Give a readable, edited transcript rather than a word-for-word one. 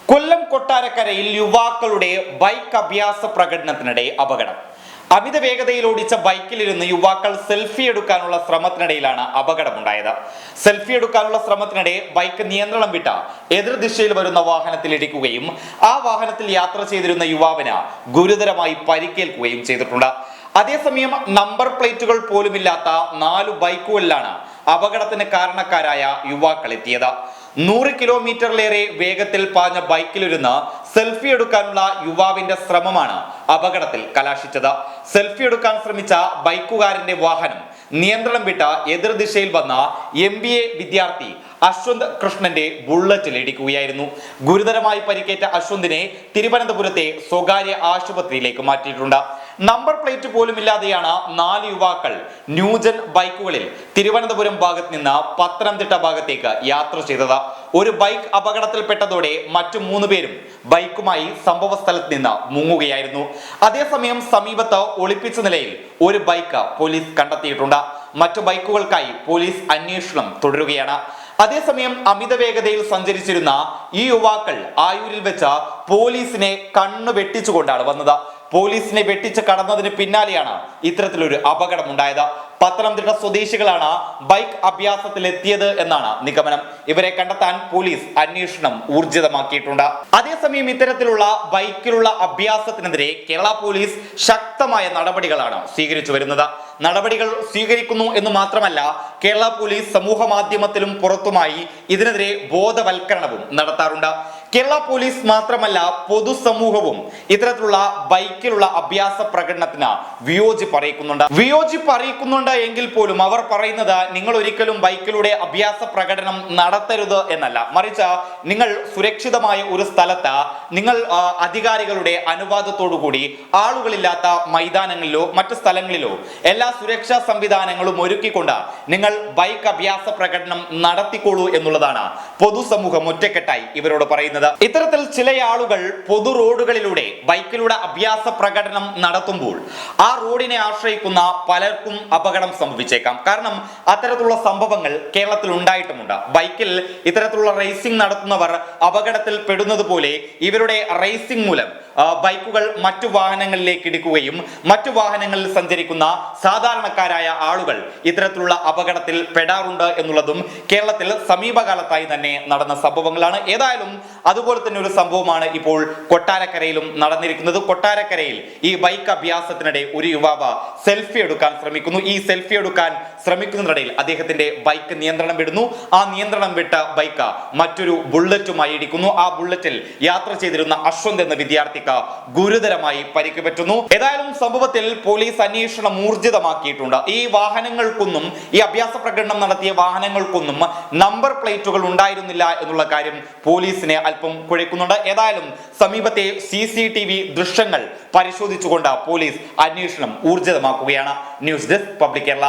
കൊല്ലം കൊട്ടാരക്കരയിൽ യുവാക്കളുടെ ബൈക്ക് അഭ്യാസ പ്രകടനത്തിനിടെ അപകടം. അമിത വേഗതയിൽ ഓടിച്ച ബൈക്കിലിരുന്ന് യുവാക്കൾ സെൽഫി എടുക്കാനുള്ള ശ്രമത്തിനിടയിലാണ് അപകടമുണ്ടായത്. സെൽഫി എടുക്കാനുള്ള ശ്രമത്തിനിടെ ബൈക്ക് നിയന്ത്രണം വിട്ട എതിർദിശയിൽ വരുന്ന വാഹനത്തിൽ ഇടിക്കുകയും ആ വാഹനത്തിൽ യാത്ര ചെയ്തിരുന്ന യുവാവിന് ഗുരുതരമായി പരിക്കേൽക്കുകയും ചെയ്തിട്ടുണ്ട്. അതേസമയം നമ്പർ പ്ലേറ്റുകൾ പോലുമില്ലാത്ത 4 ബൈക്കുകളിലാണ് അപകടത്തിന് കാരണക്കാരായ യുവാക്കൾ എത്തിയത്. 100 കിലോമീറ്ററിലേറെ വേഗത്തിൽ പാഞ്ഞ ബൈക്കിലിരുന്ന് സെൽഫി എടുക്കാനുള്ള യുവാവിന്റെ ശ്രമമാണ് അപകടത്തിൽ കലാശിച്ചത്. സെൽഫി എടുക്കാൻ ശ്രമിച്ച ബൈക്കുകാരന്റെ വാഹനം നിയന്ത്രണം വിട്ട എതിർദിശയിൽ വന്ന MBA വിദ്യാർത്ഥി അശ്വന്ത് കൃഷ്ണന്റെ ബുള്ളറ്റിൽ ഇടിക്കുകയായിരുന്നു. ഗുരുതരമായി പരിക്കേറ്റ അശ്വന്തിനെ തിരുവനന്തപുരത്തെ സ്വകാര്യ ആശുപത്രിയിലേക്ക് മാറ്റിയിട്ടുണ്ട്. നമ്പർ പ്ലേറ്റ് പോലുമില്ലാതെയാണ് 4 യുവാക്കൾ ന്യൂജൻ ബൈക്കുകളിൽ തിരുവനന്തപുരം ഭാഗത്ത് നിന്ന് പത്തനംതിട്ട ഭാഗത്തേക്ക് യാത്ര ചെയ്തത്. ഒരു ബൈക്ക് അപകടത്തിൽപ്പെട്ടതോടെ മറ്റു 3 പേരും ബൈക്കുമായി സംഭവ സ്ഥലത്ത് നിന്ന് മുങ്ങുകയായിരുന്നു. അതേസമയം സമീപത്ത് ഒളിപ്പിച്ച നിലയിൽ ഒരു ബൈക്ക് പോലീസ് കണ്ടെത്തിയിട്ടുണ്ട്. മറ്റു ബൈക്കുകൾക്കായി പോലീസ് അന്വേഷണം തുടരുകയാണ്. അതേസമയം അമിത വേഗതയിൽ സഞ്ചരിച്ചിരുന്ന ഈ യുവാക്കൾ ആയൂരിൽ വെച്ച് പോലീസിനെ കണ്ണു വെട്ടിച്ചുകൊണ്ടാണ് വന്നത്. പോലീസിനെ വെട്ടിച്ച് കടന്നതിന് പിന്നാലെയാണ് ഇത്തരത്തിലൊരു അപകടമുണ്ടായത്. പത്തനംതിട്ട സ്വദേശികളാണ് ബൈക്ക് അഭ്യാസത്തിൽ എത്തിയത് എന്നാണ് നിഗമനം. ഇവരെ കണ്ടെത്താൻ പോലീസ് അന്വേഷണം ഊർജിതമാക്കിയിട്ടുണ്ട്. അതേസമയം ഇത്തരത്തിലുള്ള ബൈക്കിലുള്ള അഭ്യാസത്തിനെതിരെ കേരള പോലീസ് ശക്തമായ നടപടികളാണ് സ്വീകരിച്ചു വരുന്നത്. നടപടികൾ സ്വീകരിക്കുന്നു എന്ന് മാത്രമല്ല, കേരള പോലീസ് സമൂഹ മാധ്യമത്തിലും പുറത്തുമായി ഇതിനെതിരെ ബോധവൽക്കരണവും നടത്താറുണ്ട്. കേരള പോലീസ് മാത്രമല്ല, പൊതുസമൂഹവും ഇത്തരത്തിലുള്ള ബൈക്കിലുള്ള അഭ്യാസ പ്രകടനത്തിന് വിയോജിപ്പ് അറിയിക്കുന്നുണ്ട് എങ്കിൽ പോലും അവർ പറയുന്നത് നിങ്ങൾ ഒരിക്കലും ബൈക്കിലൂടെ അഭ്യാസ പ്രകടനം നടത്തരുത് എന്നല്ല, മറിച്ച് നിങ്ങൾ സുരക്ഷിതമായ ഒരു സ്ഥലത്ത് നിങ്ങൾ അധികാരികളുടെ അനുവാദത്തോടു കൂടി ആളുകളില്ലാത്ത മൈതാനങ്ങളിലോ മറ്റു സ്ഥലങ്ങളിലോ എല്ലാ സുരക്ഷാ സംവിധാനങ്ങളും ഒരുക്കിക്കൊണ്ട് നിങ്ങൾ ബൈക്ക് അഭ്യാസ പ്രകടനം നടത്തിക്കോളൂ എന്നുള്ളതാണ് പൊതുസമൂഹം ഒറ്റക്കെട്ടായി ഇവരോട് പറയുന്നത്. ഇത്തരത്തിൽ ചില ആളുകൾ പൊതു റോഡുകളിലൂടെ ബൈക്കിലൂടെ അഭ്യാസ പ്രകടനം നടത്തുമ്പോൾ ആ റോഡിനെ ആശ്രയിക്കുന്ന പലർക്കും അപകടം സംഭവിച്ചേക്കാം. കാരണം അത്തരത്തിലുള്ള സംഭവങ്ങൾ കേരളത്തിൽ ഉണ്ടായിട്ടുമുണ്ട്. ബൈക്കിൽ ഇത്തരത്തിലുള്ള റേസിംഗ് നടത്തുന്നവർ അപകടത്തിൽ പെടുന്നത് പോലെ ഇവരുടെ റേസിംഗ് മൂലം ബൈക്കുകൾ മറ്റു വാഹനങ്ങളിലേക്ക് ഇടിക്കുകയും മറ്റു വാഹനങ്ങളിൽ സഞ്ചരിക്കുന്ന സാധാരണക്കാരായ ആളുകൾ ഇത്തരത്തിലുള്ള അപകടത്തിൽ പെടാറുണ്ട് എന്നുള്ളതും കേരളത്തിൽ സമീപകാലത്തായി തന്നെ നടന്ന സംഭവങ്ങളാണ്. ഏതായാലും അതുപോലെ തന്നെ ഒരു സംഭവമാണ് ഇപ്പോൾ കൊട്ടാരക്കരയിലും നടന്നിരിക്കുന്നത്. കൊട്ടാരക്കരയിൽ ഈ ബൈക്ക് അഭ്യാസത്തിനിടെ ഒരു യുവാവ് സെൽഫി എടുക്കാൻ ശ്രമിക്കുന്നു. ഈ സെൽഫി എടുക്കാൻ ശ്രമിക്കുന്നതിനിടയിൽ അദ്ദേഹത്തിന്റെ ബൈക്ക് നിയന്ത്രണം വിടുന്നു. ആ നിയന്ത്രണം വിട്ട ബൈക്ക് മറ്റൊരു ബുള്ളറ്റുമായി ഇടിക്കുന്നു. ആ ബുള്ളറ്റിൽ യാത്ര ചെയ്തിരുന്ന അശ്വന്ത് എന്ന വിദ്യാർത്ഥിക്ക് ഗുരുതരമായി പരിക്ക് പറ്റുന്നു. ഏതായാലും സംഭവത്തിൽ പോലീസ് അന്വേഷണം ഊർജിതമാക്കിയിട്ടുണ്ട്. ഈ വാഹനങ്ങൾക്കൊന്നും, ഈ അഭ്യാസ പ്രകടനം നടത്തിയ വാഹനങ്ങൾക്കൊന്നും നമ്പർ പ്ലേറ്റുകൾ ഉണ്ടായിരുന്നില്ല എന്നുള്ള കാര്യം പോലീസിനെ അല്പം കുഴയ്ക്കുന്നുണ്ട്. ഏതായാലും സമീപത്തെ CCTV ദൃശ്യങ്ങൾ പരിശോധിച്ചുകൊണ്ട് പോലീസ് അന്വേഷണം ഊർജിതമാക്കുകയാണ്. News desk public Kerala.